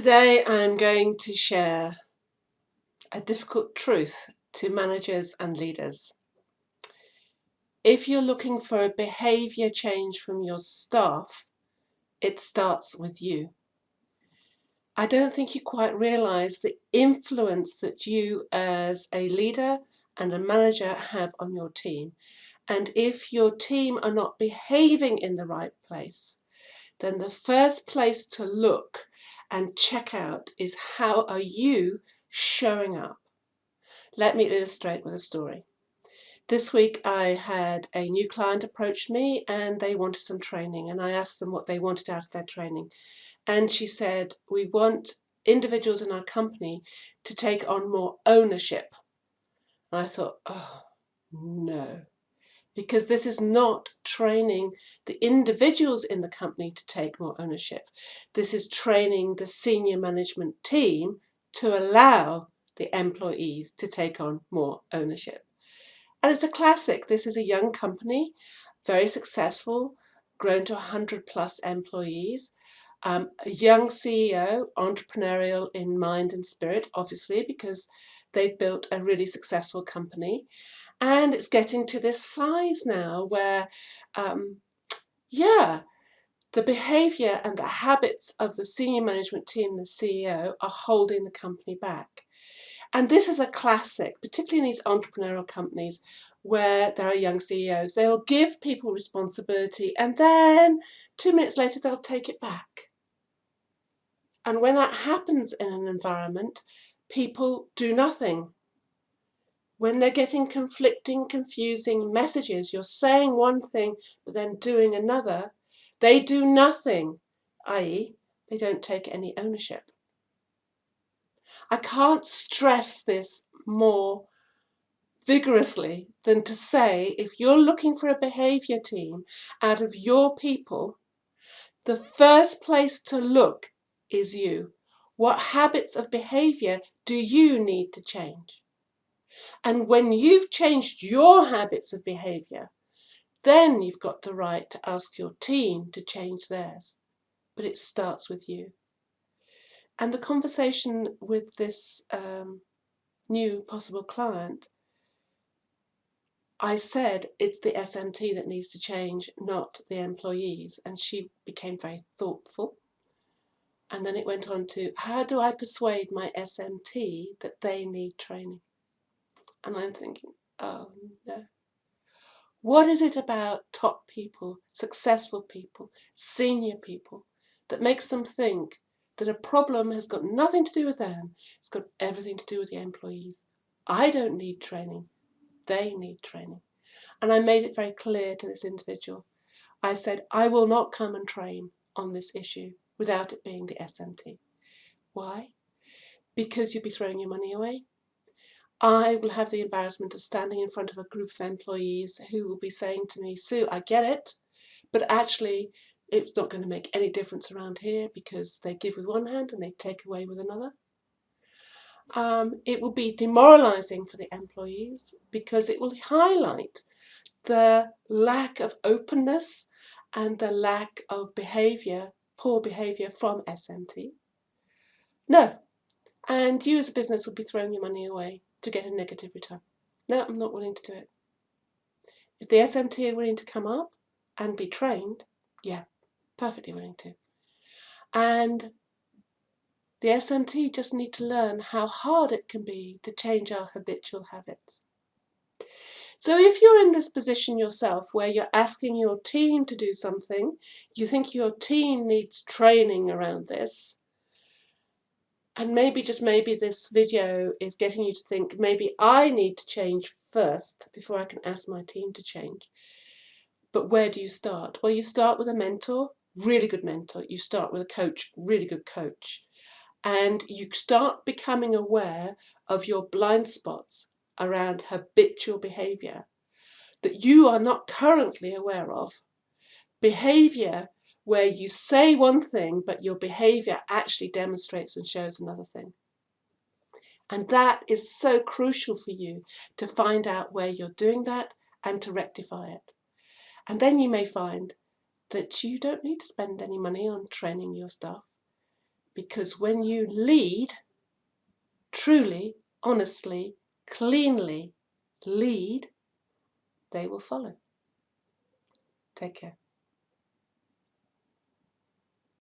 Today I'm going to share a difficult truth to managers and leaders. If you're looking for a behaviour change from your staff, it starts with you. I don't think you quite realise the influence that you as a leader and a manager have on your team. And if your team are not behaving in the right place, then the first place to look and check out is how are you showing up. Let me illustrate with a story. This week I had a new client approach me and they wanted some training, and I asked them what they wanted out of their training. And she said, we want individuals in our company to take on more ownership. And I thought, oh no, because this is not training the individuals in the company to take more ownership. This is training the senior management team to allow the employees to take on more ownership. And it's a classic. This is a young company, very successful, grown to 100+ employees, a young CEO, entrepreneurial in mind and spirit, obviously, because they've built a really successful company. And it's getting to this size now where, the behaviour and the habits of the senior management team, the CEO, are holding the company back. And this is a classic, particularly in these entrepreneurial companies where there are young CEOs. They'll give people responsibility and then 2 minutes later they'll take it back. And when that happens in an environment, people do nothing. When they're getting conflicting, confusing messages, you're saying one thing but then doing another, they do nothing, i.e., they don't take any ownership. I can't stress this more vigorously than to say, if you're looking for a behaviour team out of your people, the first place to look is you. What habits of behaviour do you need to change? And when you've changed your habits of behaviour, then you've got the right to ask your team to change theirs. But it starts with you. And the conversation with this new possible client, I said it's the SMT that needs to change, not the employees. And she became very thoughtful. And then it went on to, how do I persuade my SMT that they need training? And I'm thinking, oh no. What is it about top people, successful people, senior people, that makes them think that a problem has got nothing to do with them, it's got everything to do with the employees? I don't need training, they need training. And I made it very clear to this individual. I said, I will not come and train on this issue without it being the SMT. Why? Because you'd be throwing your money away. I will have the embarrassment of standing in front of a group of employees who will be saying to me, Sue, I get it, but actually it's not going to make any difference around here because they give with one hand and they take away with another. It will be demoralising for the employees because it will highlight the lack of openness and the lack of behaviour, poor behaviour from SMT. No, and you as a business will be throwing your money away to get a negative return. No, I'm not willing to do it. If the SMT are willing to come up and be trained, yeah, perfectly willing to. And the SMT just need to learn how hard it can be to change our habitual habits. So if you're in this position yourself where you're asking your team to do something, you think your team needs training around this, and maybe, just maybe, this video is getting you to think, maybe I need to change first before I can ask my team to change. But where do you start? Well, you start with a mentor, really good mentor. You start with a coach, really good coach. And you start becoming aware of your blind spots around habitual behaviour that you are not currently aware of. Behaviour where you say one thing, but your behaviour actually demonstrates and shows another thing. And that is so crucial for you to find out where you're doing that and to rectify it. And then you may find that you don't need to spend any money on training your staff. Because when you lead, truly, honestly, cleanly lead, they will follow. Take care.